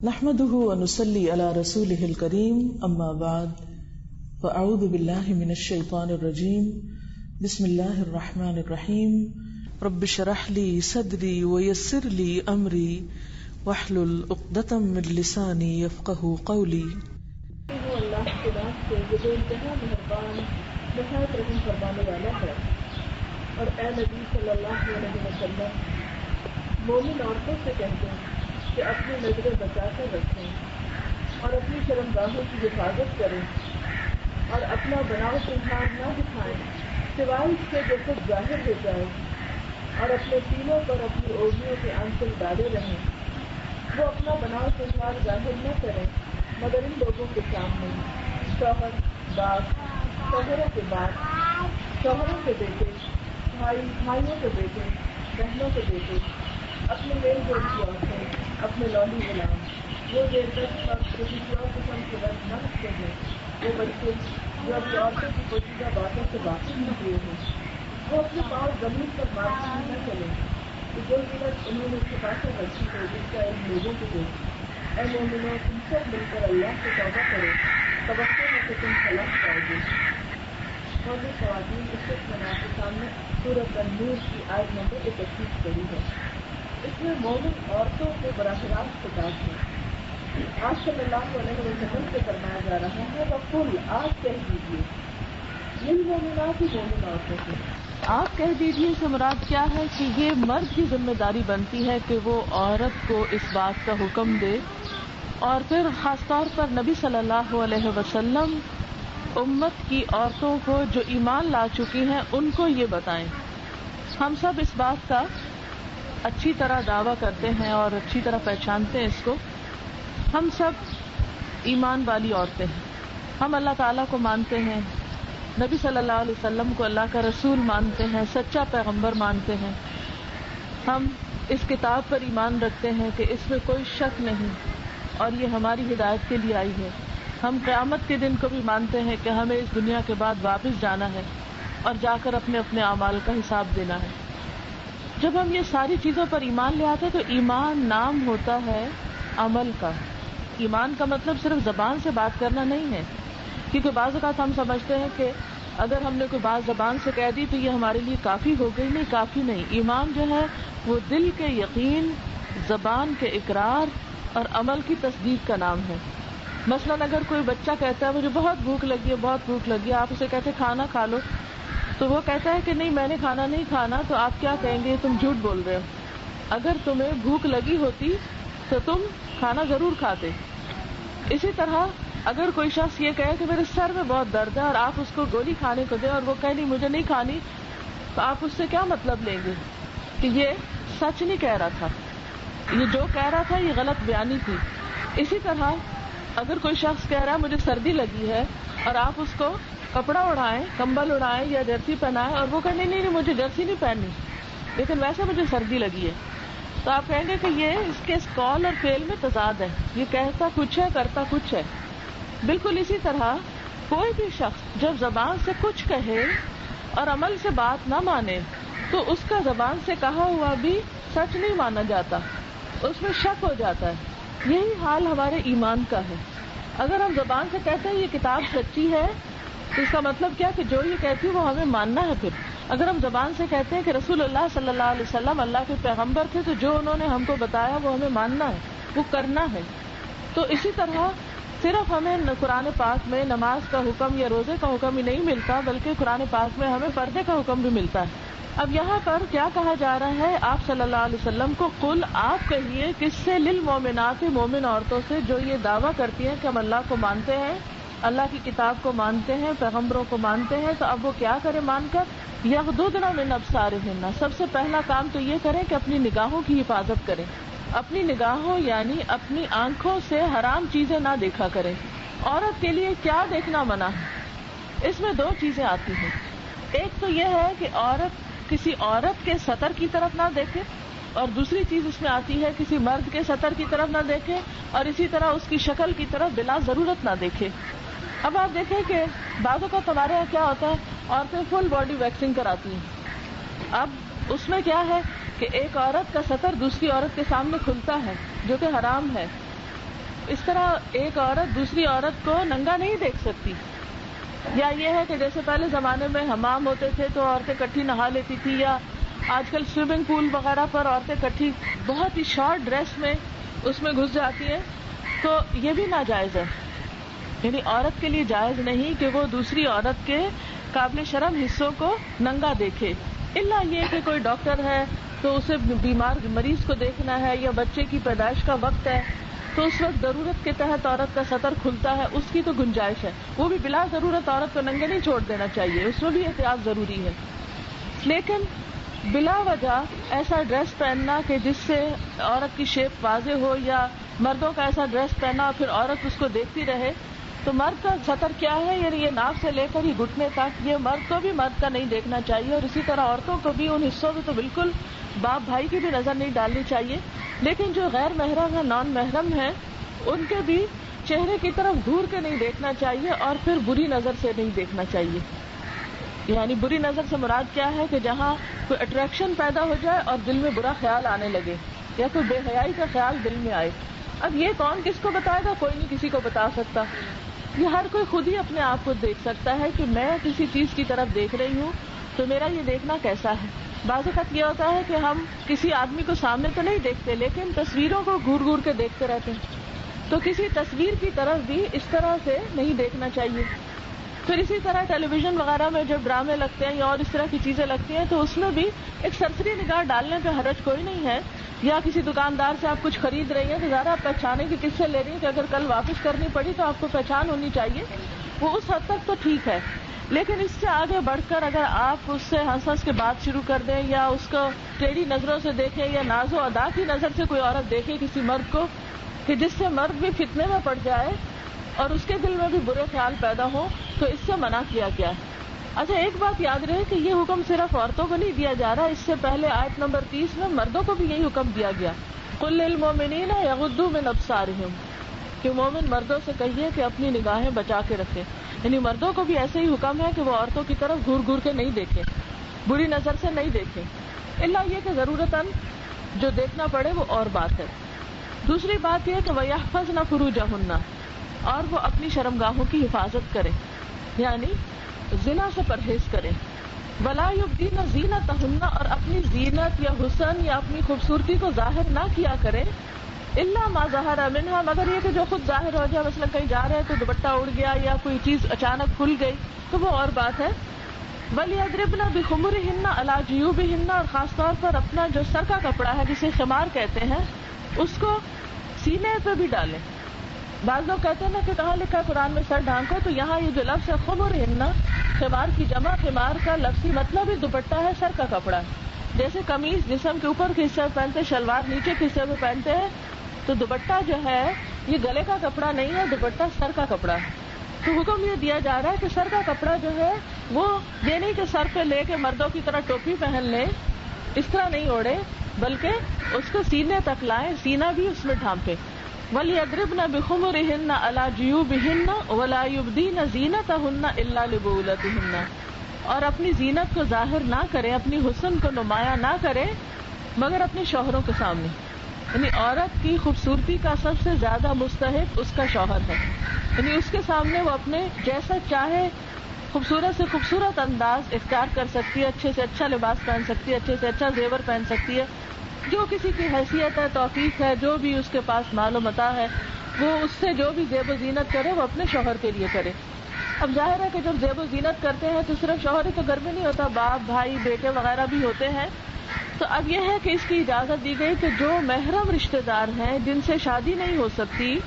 نحمده ونصلي على رسوله الكريم اما بعد فاعوذ بالله من الشيطان الرجيم بسم الله الرحمن الرحيم رب اشرح لي صدري ويسر لي امري واحلل عقدة من لساني يفقهوا قولي۔ اللہ کے نام سے جو بے انتہا مہربان نہایت رحم فرمانے والا ہے۔ اور اے نبی صلی اللہ علیہ وسلم مومن عورتوں سے کہہ دیں کہ اپنی نظریں بچا کر رکھیں اور اپنی شرمگاہوں کی حفاظت کریں اور اپنا بناؤ تمہار نہ دکھائیں سوائے اس کے جو خود ظاہر ہو جائے، اور اپنے سینوں پر اپنی اوڑھنیوں کے آنچل ڈالے رہیں۔ وہ اپنا بناؤ تمہار ظاہر نہ کریں مگر ان لوگوں کے سامنے شوہر باپ، شوہروں کے باپ، شوہروں کے بیٹے، بھائیوں کے بیٹے، بہنوں کے بیٹے، اپنے میل جول کی عورتیں، اپنے لولی غلام، وہ دیر تک وقت جو کسی اور قسم کے وقت نہ رکھتے ہیں، وہ بچے جو اپنی عورتوں کی پوشیدہ باتوں سے واقف نہ ہوئے ہیں، وہ اپنے پاؤں زمین پر مارتے ہی نہ چلیں کہ جو قیمت انہوں نے چھپا کر رکھی ہے جس کا ان لوگوں کو دے۔ اے مومنوں، تم سب مل کر اللہ سے توبہ کرو، توقع ہے کہ تم فلاح پاؤ گے۔ موضوع خواتین، اس وقت میں نے آپ کے سامنے سورۃ النور کی آیت نمبر 31 پڑھی ہے۔ اس میں مومن عورتوں کو براہ راست خطاب ہے۔ آج صلی اللہ علیہ وسلم سے فرمایا جا رہا ہے وَقُلْ، آپ کہہ دیجیے، لِلْمُؤْمِنَاتِ مومن عورتوں سے آپ کہہ دیجیے سے مراد کیا ہے کہ یہ مرد کی ذمہ داری بنتی ہے کہ وہ عورت کو اس بات کا حکم دے، اور پھر خاص طور پر نبی صلی اللہ علیہ وسلم امت کی عورتوں کو جو ایمان لا چکی ہیں ان کو یہ بتائیں۔ ہم سب اس بات کا اچھی طرح دعویٰ کرتے ہیں اور اچھی طرح پہچانتے ہیں اس کو، ہم سب ایمان والی عورتیں ہیں، ہم اللہ تعالیٰ کو مانتے ہیں، نبی صلی اللہ علیہ وسلم کو اللہ کا رسول مانتے ہیں، سچا پیغمبر مانتے ہیں، ہم اس کتاب پر ایمان رکھتے ہیں کہ اس میں کوئی شک نہیں اور یہ ہماری ہدایت کے لیے آئی ہے۔ ہم قیامت کے دن کو بھی مانتے ہیں کہ ہمیں اس دنیا کے بعد واپس جانا ہے اور جا کر اپنے اپنے اعمال کا حساب دینا ہے۔ جب ہم یہ ساری چیزوں پر ایمان لے آتے تو ایمان نام ہوتا ہے عمل کا۔ ایمان کا مطلب صرف زبان سے بات کرنا نہیں ہے، کیونکہ بعض اوقات ہم سمجھتے ہیں کہ اگر ہم نے کوئی بات زبان سے کہہ دی تو یہ ہمارے لیے کافی ہو گئی۔ نہیں، کافی نہیں۔ ایمان جو ہے وہ دل کے یقین، زبان کے اقرار اور عمل کی تصدیق کا نام ہے۔ مثلاً اگر کوئی بچہ کہتا ہے مجھے بہت بھوک لگی ہے، بہت بھوک لگی ہے، آپ اسے کہتے کھانا کھا لو، تو وہ کہتا ہے کہ نہیں میں نے کھانا نہیں کھانا، تو آپ کیا کہیں گے؟ تم جھوٹ بول رہے ہو، اگر تمہیں بھوک لگی ہوتی تو تم کھانا ضرور کھاتے۔ اسی طرح اگر کوئی شخص یہ کہے کہ میرے سر میں بہت درد ہے اور آپ اس کو گولی کھانے کو دیں اور وہ کہے نہیں مجھے نہیں کھانی، تو آپ اس سے کیا مطلب لیں گے؟ کہ یہ سچ نہیں کہہ رہا تھا، یہ جو کہہ رہا تھا یہ غلط بیانی تھی۔ اسی طرح اگر کوئی شخص کہہ رہا ہے مجھے سردی لگی ہے اور آپ اس کو کپڑا اڑائیں، کمبل اڑائیں یا جرسی پہنائیں اور وہ کہنے نہیں مجھے جرسی نہیں پہننی لیکن ویسے مجھے سردی لگی ہے، تو آپ کہیں گے کہ یہ اس کے قول اور فعل میں تضاد ہے، یہ کہتا کچھ ہے کرتا کچھ ہے۔ بالکل اسی طرح کوئی بھی شخص جب زبان سے کچھ کہے اور عمل سے بات نہ مانے تو اس کا زبان سے کہا ہوا بھی سچ نہیں مانا جاتا، اس میں شک ہو جاتا ہے۔ یہی حال ہمارے ایمان کا ہے۔ اگر ہم زبان سے کہتے ہیں یہ کتاب سچی ہے تو اس کا مطلب کیا کہ جو یہ کہتی ہے وہ ہمیں ماننا ہے۔ پھر اگر ہم زبان سے کہتے ہیں کہ رسول اللہ صلی اللہ علیہ وسلم اللہ کے پیغمبر تھے تو جو انہوں نے ہم کو بتایا وہ ہمیں ماننا ہے، وہ کرنا ہے۔ تو اسی طرح صرف ہمیں قرآن پاک میں نماز کا حکم یا روزے کا حکم ہی نہیں ملتا بلکہ قرآن پاک میں ہمیں پردے کا حکم بھی ملتا ہے۔ اب یہاں پر کیا کہا جا رہا ہے آپ صلی اللہ علیہ وسلم کو؟ قل، آپ کہیے، کس سے؟ للمؤمنات، مومن عورتوں سے جو یہ دعویٰ کرتی ہیں کہ ہم اللہ کو مانتے ہیں، اللہ کی کتاب کو مانتے ہیں، پیغمبروں کو مانتے ہیں، تو اب وہ کیا کریں مان کر؟ یغضضن من ابصارہن، سب سے پہلا کام تو یہ کریں کہ اپنی نگاہوں کی حفاظت کریں۔ اپنی نگاہوں یعنی اپنی آنکھوں سے حرام چیزیں نہ دیکھا کریں۔ عورت کے لیے کیا دیکھنا منع ہے؟ اس میں دو چیزیں آتی ہیں۔ ایک تو یہ ہے کہ عورت کسی عورت کے سطر کی طرف نہ دیکھے، اور دوسری چیز اس میں آتی ہے کسی مرد کے سطر کی طرف نہ دیکھے، اور اسی طرح اس کی شکل کی طرف بلا ضرورت نہ دیکھے۔ اب آپ دیکھیں کہ بعضوں کا ہمارے یہاں کیا ہوتا ہے، عورتیں فل باڈی ویکسنگ کراتی ہیں۔ اب اس میں کیا ہے کہ ایک عورت کا سطر دوسری عورت کے سامنے کھلتا ہے جو کہ حرام ہے، اس طرح ایک عورت دوسری عورت کو ننگا نہیں دیکھ سکتی. یا یہ ہے کہ جیسے پہلے زمانے میں حمام ہوتے تھے تو عورتیں کٹھی نہا لیتی تھی، یا آج کل سوئمنگ پول وغیرہ پر عورتیں کٹھی بہت ہی شارٹ ڈریس میں اس میں گھس جاتی ہیں، تو یہ بھی ناجائز ہے. یعنی عورت کے لیے جائز نہیں کہ وہ دوسری عورت کے قابل شرم حصوں کو ننگا دیکھے، الا یہ کہ کوئی ڈاکٹر ہے تو اسے بیمار مریض کو دیکھنا ہے، یا بچے کی پیدائش کا وقت ہے تو اس وقت ضرورت کے تحت عورت کا سطر کھلتا ہے، اس کی تو گنجائش ہے. وہ بھی بلا ضرورت عورت کو ننگے نہیں چھوڑ دینا چاہیے، اس میں بھی احتیاط ضروری ہے. لیکن بلا وجہ ایسا ڈریس پہننا کہ جس سے عورت کی شیپ واضح ہو، یا مردوں کا ایسا ڈریس پہننا اور پھر عورت اس کو دیکھتی رہے، تو مرد کا سطر کیا ہے؟ یعنی یہ ناف سے لے کر یہ گھٹنے تک، یہ مرد کو بھی مرد کا نہیں دیکھنا چاہیے، اور اسی طرح عورتوں کو بھی ان حصوں میں تو بالکل باپ بھائی کی بھی نظر نہیں ڈالنی چاہیے. لیکن جو غیر محرم ہے، نان محرم ہے، ان کے بھی چہرے کی طرف گھور کے نہیں دیکھنا چاہیے، اور پھر بری نظر سے نہیں دیکھنا چاہیے. یعنی بری نظر سے مراد کیا ہے کہ جہاں کوئی اٹریکشن پیدا ہو جائے اور دل میں برا خیال آنے لگے، یا کوئی بے حیائی کا خیال دل میں آئے. اب یہ کون کس کو بتائے گا؟ کوئی نہیں کسی کو بتا سکتا. یہ ہر کوئی خود ہی اپنے آپ کو دیکھ سکتا ہے کہ میں کسی چیز کی طرف دیکھ رہی ہوں تو میرا یہ دیکھنا کیسا ہے. بعض اوقات یہ ہوتا ہے کہ ہم کسی آدمی کو سامنے تو نہیں دیکھتے، لیکن تصویروں کو گھور گھور کے دیکھتے رہتے ہیں. تو کسی تصویر کی طرف بھی اس طرح سے نہیں دیکھنا چاہیے. پھر اسی طرح ٹیلی ویژن وغیرہ میں جب ڈرامے لگتے ہیں یا اور اس طرح کی چیزیں لگتی ہیں تو اس میں بھی ایک سرسری نگاہ ڈالنے پہ حرج کوئی نہیں ہے. یا کسی دکاندار سے آپ کچھ خرید رہی ہیں تو ذرا آپ پہچانے کی کس سے لے رہی ہیں کہ اگر کل واپس کرنی پڑی تو آپ کو پہچان ہونی چاہیے، وہ اس حد تک تو ٹھیک ہے. لیکن اس سے آگے بڑھ کر اگر آپ اس سے ہنس ہنس کے بات شروع کر دیں، یا اس کو ٹیڑھی نظروں سے دیکھیں، یا ناز و ادا کی نظر سے کوئی عورت دیکھے کسی مرد کو کہ جس سے مرد بھی فتنے میں پڑ جائے اور اس کے دل میں بھی برے خیال پیدا ہو، تو اس سے منع کیا گیا ہے. اچھا ایک بات یاد رہے کہ یہ حکم صرف عورتوں کو نہیں دیا جا رہا، اس سے پہلے آیت نمبر 30 میں مردوں کو بھی یہی حکم دیا گیا، قل للمؤمنین یغضوا من ابصارہم، کہ مومن مردوں سے کہیے کہ اپنی نگاہیں بچا کے رکھیں. یعنی مردوں کو بھی ایسے ہی حکم ہے کہ وہ عورتوں کی طرف گھور گھور کے نہیں دیکھیں، بری نظر سے نہیں دیکھیں، الا یہ کہ ضرورتاً جو دیکھنا پڑے وہ اور بات ہے. دوسری بات یہ کہ وَيَحْفَظْنَ فُرُوجَهُنَّ، اور وہ اپنی شرمگاہوں کی حفاظت کریں، یعنی زنا سے پرہیز کریں. وَلَا يُبْدِينَ زِينَتَهُنَّ، اور اپنی زینت یا حسن یا اپنی خوبصورتی کو ظاہر نہ کیا کریں، الا ما ظہر منہا، مگر یہ کہ جو خود ظاہر ہو جائے، مثلا کہیں جا رہے ہیں تو دوپٹہ اڑ گیا یا کوئی چیز اچانک کھل گئی تو وہ اور بات ہے. وَلْيَضْرِبْنَ بِخُمُرِهِنَّ عَلَى جِيُوبِهِنَّ، اور خاص طور پر اپنا جو سر کا کپڑا ہے جسے خمار کہتے ہیں اس کو سینے پہ بھی ڈالیں. بعض لوگ کہتے ہیں نا کہ کہاں لکھا قرآن میں سر ڈھانکو، تو یہاں یہ جو لفظ ہے خمرہن، خمار کی جمع، خمار کا لفظی مطلب ہی دوپٹہ ہے، سر کا کپڑا ہے. جیسے قمیض جسم کے اوپر کے حصے میں پہنتے، شلوار نیچے کے حصے میں پہنتے ہیں، تو دوپٹہ جو ہے یہ گلے کا کپڑا نہیں ہے، دوپٹہ سر کا کپڑا ہے. تو حکم یہ دیا جا رہا ہے کہ سر کا کپڑا جو ہے وہ یہ نہیں کہ سر پہ لے کے مردوں کی طرح ٹوپی پہن لیں، اس طرح نہیں اوڑے، بلکہ اس کو سینے تک لائیں، سینہ بھی اس میں ڈھانپیں. وَلْيَضْرِبْنَ بِخُمُرِهِنَّ عَلَى جِيُوبِهِنَّ وَلَا يُبْدِينَ زِينَتَهُنَّ إِلَّا لِبُعُولَتِهِنَّ، اور اپنی زینت کو ظاہر نہ کریں، اپنی حسن کو نمایاں نہ کریں مگر اپنے شوہروں کے سامنے. یعنی عورت کی خوبصورتی کا سب سے زیادہ مستحق اس کا شوہر ہے. یعنی اس کے سامنے وہ اپنے جیسا چاہے خوبصورت سے خوبصورت انداز اختیار کر سکتی ہے، اچھے سے اچھا لباس پہن سکتی ہے، اچھے سے اچھا زیور پہن سکتی ہے، جو کسی کی حیثیت ہے، توفیق ہے، جو بھی اس کے پاس مال و متاع ہے، وہ اس سے جو بھی زیب و زینت کرے وہ اپنے شوہر کے لیے کرے. اب ظاہر ہے کہ جب زیب و زینت کرتے ہیں تو صرف شوہر ہی تو گھر میں نہیں ہوتا، باپ بھائی بیٹے وغیرہ بھی ہوتے ہیں. تو اب یہ ہے کہ اس کی اجازت دی گئی کہ جو محرم رشتہ دار ہیں جن سے شادی نہیں ہو سکتی،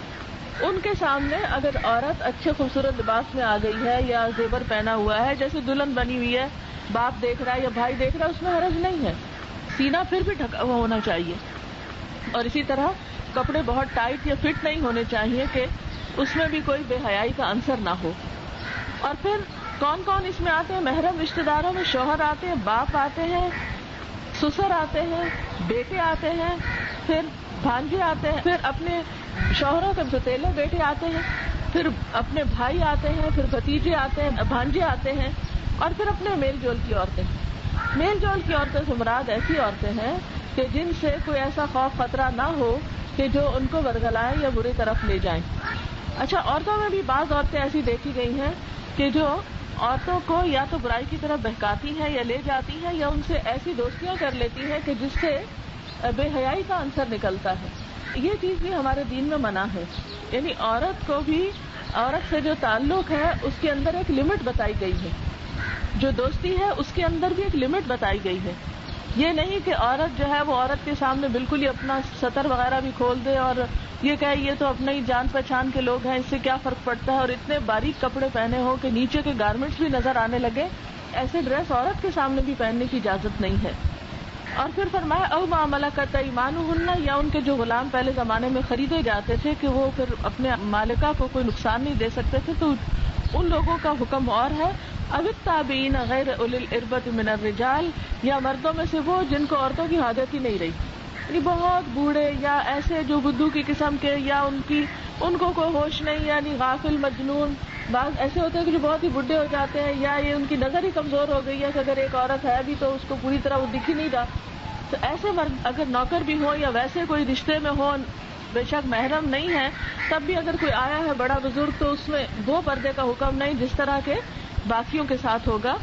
ان کے سامنے اگر عورت اچھے خوبصورت لباس میں آ گئی ہے یا زیور پہنا ہوا ہے، جیسے دلہن بنی ہوئی ہے، باپ دیکھ رہا ہے یا بھائی دیکھ رہا ہے، اس میں حرج نہیں ہے. سینہ پھر بھی ڈھکا ہوا ہونا چاہیے، اور اسی طرح کپڑے بہت ٹائٹ یا فٹ نہیں ہونے چاہیے کہ اس میں بھی کوئی بے حیائی کا عنصر نہ ہو. اور پھر کون کون اس میں آتے ہیں؟ محرم رشتہ داروں میں شوہر آتے ہیں، باپ آتے ہیں، سسر آتے ہیں، بیٹے آتے ہیں، پھر بھانجے آتے ہیں، پھر اپنے شوہروں کے فتیلے بیٹے آتے ہیں، پھر اپنے بھائی آتے ہیں، پھر بھتیجے آتے ہیں، بھانجے آتے ہیں، اور پھر اپنے میل جول کی عورتیں. میل جول کی عورتیں سے مراد ایسی عورتیں ہیں کہ جن سے کوئی ایسا خوف خطرہ نہ ہو کہ جو ان کو ورگلائیں یا بری طرف لے جائیں. اچھا، عورتوں میں بھی بعض عورتیں ایسی دیکھی گئی ہیں کہ جو عورتوں کو یا تو برائی کی طرف بہکاتی ہیں یا لے جاتی ہیں یا ان سے ایسی دوستیاں کر لیتی ہیں کہ جس سے بے حیائی کا عنصر نکلتا ہے. یہ چیز بھی ہمارے دین میں منع ہے. یعنی عورت کو بھی عورت سے جو تعلق ہے اس کے اندر ایک لمٹ بتائی گئی ہے. جو دوستی ہے اس کے اندر بھی ایک لمٹ بتائی گئی ہے. یہ نہیں کہ عورت جو ہے وہ عورت کے سامنے بالکل ہی اپنا سطر وغیرہ بھی کھول دے اور یہ کہے یہ تو اپنا ہی جان پہچان کے لوگ ہیں، اس سے کیا فرق پڑتا ہے، اور اتنے باریک کپڑے پہنے ہو کہ نیچے کے گارمنٹس بھی نظر آنے لگے. ایسے ڈریس عورت کے سامنے بھی پہننے کی اجازت نہیں ہے. اور پھر فرمایا او ما ملکت ایمانہن، یا ان کے جو غلام پہلے زمانے میں خریدے جاتے تھے کہ وہ پھر اپنے مالکہ کو کوئی نقصان نہیں دے سکتے تھے، تو ان لوگوں کا حکم اور ہے. اب التابعین غیر اولی الاربۃ من الرجال، یا مردوں میں سے وہ جن کو عورتوں کی حاجت ہی نہیں رہی، یعنی بہت بوڑھے یا ایسے جو بدو کی قسم کے، یا ان کو کوئی ہوش نہیں، یعنی غافل مجنون. بعض ایسے ہوتے ہیں کہ جو بہت ہی بڈھے ہو جاتے ہیں، یا یہ ان کی نظر ہی کمزور ہو گئی ہے کہ اگر ایک عورت ہے بھی تو اس کو پوری طرح وہ دکھ ہی نہیں رہا. تو ایسے مرد اگر نوکر بھی ہو یا ویسے کوئی رشتے میں ہو، بے شک محرم نہیں ہے، تب بھی اگر کوئی آیا ہے بڑا بزرگ تو اس میں وہ پردے کا حکم نہیں جس طرح کے باقیوں کے ساتھ ہوگا.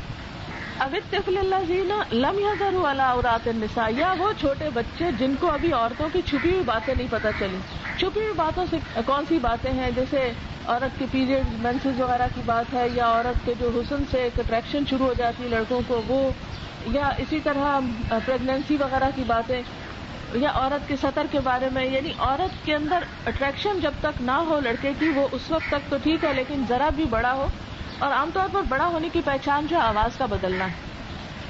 اب الطفل الذین لم یظہروا علی عورات النساء، یا وہ چھوٹے بچے جن کو ابھی عورتوں کی چھپی ہوئی باتیں نہیں پتہ چلی. چھپی ہوئی باتوں سے کون سی باتیں ہیں؟ جیسے عورت کے پیریڈ مینسز وغیرہ کی بات ہے، یا عورت کے جو حسن سے ایک اٹریکشن شروع ہو جاتی ہے لڑکوں کو وہ، یا اسی طرح پریگنینسی وغیرہ کی باتیں، یا عورت کے سطر کے بارے میں. یعنی عورت کے اندر اٹریکشن جب تک نہ ہو لڑکے کی، وہ اس وقت تک تو ٹھیک ہے، لیکن ذرا بھی بڑا ہو. اور عام طور پر بڑا ہونے کی پہچان جو آواز کا بدلنا ہے.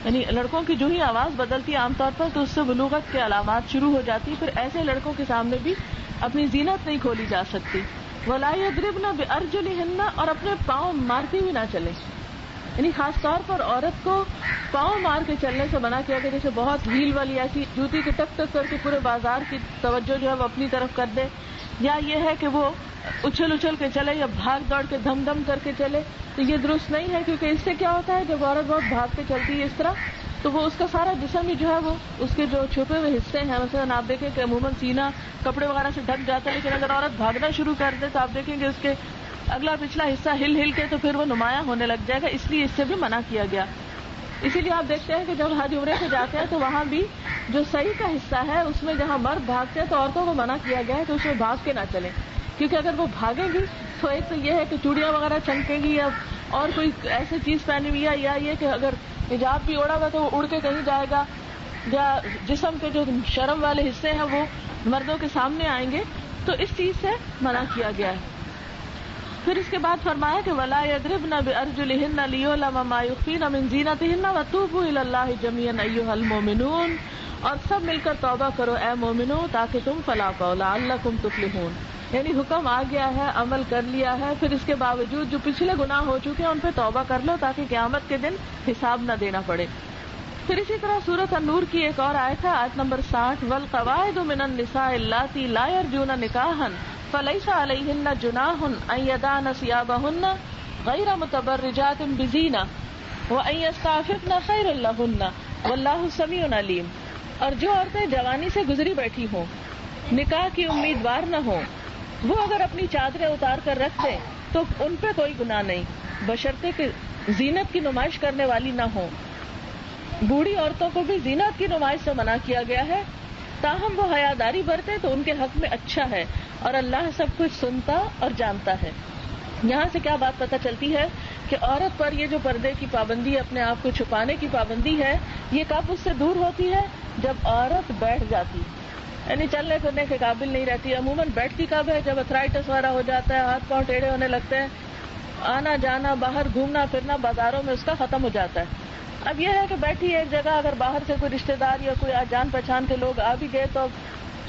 یعنی لڑکوں کی جو ہی آواز بدلتی ہے عام طور پر تو اس سے بلوغت کے علامات شروع ہو جاتی. پھر ایسے لڑکوں کے سامنے بھی اپنی زینت نہیں کھولی جا سکتی. وَلَا يَضْرِبْنَ بِأَرْجُلِهِنَّ، اور اپنے پاؤں مارتی ہوئی نہ چلیں. یعنی خاص طور پر عورت کو پاؤں مار کے چلنے سے منع کیا گیا. جیسے بہت ہیل والی ایسی جوتی کی ٹک ٹک کر کے پورے بازار کی توجہ جو ہے وہ اپنی طرف کر دے، یا یہ ہے کہ وہ اچھل اچھل کے چلے یا بھاگ دوڑ کے دم دم کر کے چلے، تو یہ درست نہیں ہے. کیونکہ اس سے کیا ہوتا ہے، جب عورت بہت بھاگ کے چلتی ہے اس طرح، تو وہ اس کا سارا جسم ہی جو ہے وہ اس کے جو چھپے ہوئے حصے ہیں، مثلا آپ دیکھیں کہ عموماً سینہ کپڑے وغیرہ سے ڈھک جاتا ہے، لیکن اگر عورت بھاگنا شروع کر دے تو آپ دیکھیں گے اس کے اگلا پچھلا حصہ ہل ہل کے تو پھر وہ نمایاں ہونے لگ جائے گا. اس لیے اس سے بھی منع کیا گیا. اسی لیے آپ دیکھتے ہیں کہ جب حج عمرے سے جاتے ہیں تو وہاں بھی جو صحیح کا حصہ ہے اس میں جہاں مرد بھاگتے ہیں تو عورتوں کو منع کیا گیا ہے کہ اس میں بھاگ کے نہ چلیں. کیونکہ اگر وہ بھاگیں گی تو ایک تو یہ ہے کہ چوڑیاں وغیرہ چمکیں گی، یا اور کوئی ایسی چیز پہنی ہوئی ہے، یا یہ کہ اگر حجاب بھی اوڑا ہوا تو وہ اڑ کے کہیں جائے گا، یا جسم کے جو شرم والے حصے ہیں وہ مردوں کے سامنے آئیں گے. تو اس چیز سے منع کیا گیا ہے. پھر اس کے بعد فرمایا کہ وَلَا يَضْرِبْنَ بِأَرْجُلِهِنَّ لِيُعْلَمَ مَا يُخْفِينَ مِنْ زِينَتِهِنَّ وَتُوبُوا إِلَى اللَّهِ جَمِيعًا أَيُّهَا الْمُؤْمِنُونَ، اور سب مل کر توبہ کرو اے مومنو تاکہ تم فلاح پاؤ، لعلکم تفلحون. یعنی حکم آ گیا ہے، عمل کر لیا ہے، پھر اس کے باوجود جو پچھلے گناہ ہو چکے ہیں ان پہ توبہ کر لو تاکہ قیامت کے دن حساب نہ دینا پڑے. پھر اسی طرح سورۃ النور کی ایک اور آیت ہے، آیت نمبر 60، وَالْقَوَاعِدُ مِنَ النِّسَاءِ اللَّاتِي لَا يَرْجُونَ نِكَاحًا فَلَيْسَ عَلَيْهِنَّ جُنَاحٌ أَن يَضَعْنَ ثِيَابَهُنَّ غَيْرَ مُتَبَرِّجَاتٍ بِزِينَةٍ وَأَن يَسْتَعْفِفْنَ خَيْرٌ لَهُنَّ وَاللَّهُ سَمِيعٌ عَلِيمٌ. اور جو عورتیں جوانی سے گزری بیٹھی ہوں، نکاح کی امیدوار نہ ہوں، وہ اگر اپنی چادریں اتار کر رکھ دیں تو ان پہ کوئی گناہ نہیں، بشرطے کہ زینت کی نمائش کرنے والی نہ ہوں. بوڑھی عورتوں کو بھی زینت کی نمائش سے منع کیا گیا ہے، تاہم وہ حیاداری برتے تو ان کے حق میں اچھا ہے، اور اللہ سب کچھ سنتا اور جانتا ہے. یہاں سے کیا بات پتہ چلتی ہے کہ عورت پر یہ جو پردے کی پابندی، اپنے آپ کو چھپانے کی پابندی ہے، یہ کب اس سے دور ہوتی ہے؟ جب عورت بیٹھ جاتی، یعنی چلنے پھرنے کے قابل نہیں رہتی. عموماً بیٹھتی کب ہے؟ جب ارتھرائٹس وغیرہ ہو جاتا ہے، ہاتھ پاؤں ٹیڑھے ہونے لگتے ہیں، آنا جانا باہر گھومنا پھرنا بازاروں میں اس کا ختم ہو جاتا ہے. اب یہ ہے کہ بیٹھی ایک جگہ، اگر باہر سے کوئی رشتہ دار یا کوئی جان پہچان کے لوگ آ بھی گئے تو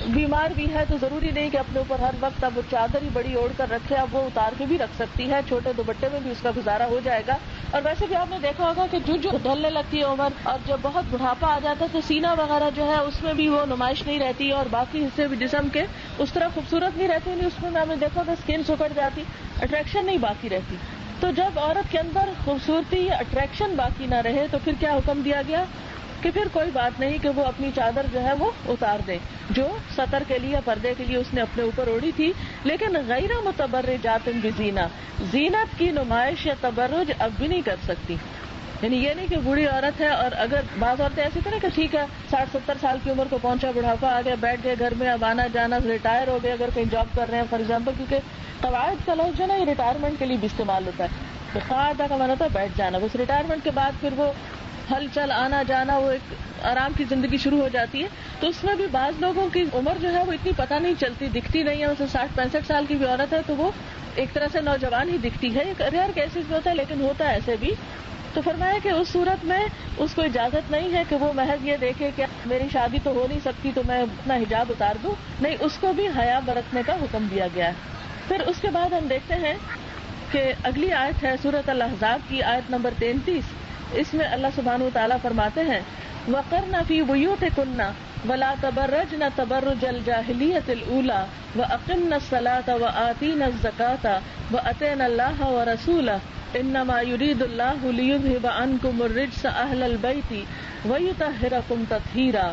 بیمار بھی ہے تو ضروری نہیں کہ اپنے اوپر ہر وقت اب چادر ہی بڑی اوڑھ کر رکھے، اب وہ اتار کے بھی رکھ سکتی ہے، چھوٹے دوپٹے میں بھی اس کا گزارا ہو جائے گا. اور ویسے بھی آپ نے دیکھا ہوگا کہ جو ڈھلنے لگتی ہے عمر اور جب بہت بڑھاپا آ جاتا ہے تو سینہ وغیرہ جو ہے اس میں بھی وہ نمائش نہیں رہتی، اور باقی حصے بھی جسم کے اس طرح خوبصورت نہیں رہتے. نہیں، اس میں آپ نے دیکھا کہ اسکن سکڑ جاتی، اٹریکشن نہیں باقی رہتی. تو جب عورت کے اندر خوبصورتی یا اٹریکشن باقی نہ رہے تو پھر کیا حکم دیا گیا کہ پھر کوئی بات نہیں کہ وہ اپنی چادر جو ہے وہ اتار دے جو سطر کے لیے پردے کے لیے اس نے اپنے اوپر اوڑھی تھی، لیکن غیر متبرجات بزینہ، زینت کی نمائش یا تبرج اب بھی نہیں کر سکتی. یعنی یہ نہیں کہ بوڑھی عورت ہے اور اگر بعض عورتیں ایسی تھیں کہ ٹھیک ہے 60-70 سال کی عمر کو پہنچا، بڑھاپا آ گیا، بیٹھ گئے گھر میں، اب آنا جانا، ریٹائر ہو گئے اگر کہیں جاب کر رہے ہیں فار ایگزامپل، کیونکہ قواعد کا لفظ جو ہے نا یہ ریٹائرمنٹ کے لیے بھی استعمال ہوتا ہے. قاعدہ کا معنی ہوتا ہے بیٹھ جانا، بس ریٹائرمنٹ کے بعد پھر وہ ہل چل آنا جانا، وہ ایک آرام کی زندگی شروع ہو جاتی ہے. تو اس میں بھی بعض لوگوں کی عمر جو ہے وہ اتنی پتہ نہیں چلتی، دکھتی نہیں ہے. اسے 60-65 سال کی بھی عورت ہے تو وہ ایک طرح سے نوجوان ہی دکھتی ہے. ریئر کیسز میں ہوتا ہے لیکن ہوتا ہے ایسے بھی. تو فرمایا کہ اس صورت میں اس کو اجازت نہیں ہے کہ وہ محض یہ دیکھے کہ میری شادی تو ہو نہیں سکتی تو میں اپنا حجاب اتار دوں، نہیں، اس کو بھی حیا برتنے کا حکم دیا گیا ہے. پھر اس کے بعد ہم دیکھتے ہیں کہ اگلی آیت ہے سورۃ الاحزاب کی آیت نمبر 33. اس میں اللہ سبحانہ وتعالیٰ فرماتے ہیں وَقَرْنَ فِي بُيُوتِكُنَّ وَلَا تَبَرَّجْنَ تَبَرُّجَ الْجَاهِلِيَّةِ الْأُولَى وَأَقِمْنَ الصَّلَاةَ وَآتِينَ الزَّكَاةَ وَأَطِعْنَ اللَّهَ وَرَسُولَهُ إِنَّمَا يُرِيدُ اللَّهُ لِيُذْهِبَ عَنْكُمُ الرِّجْسَ أَهْلَ الْبَيْتِ وَيُطَهِّرَكُمْ تَطْهِيرًا.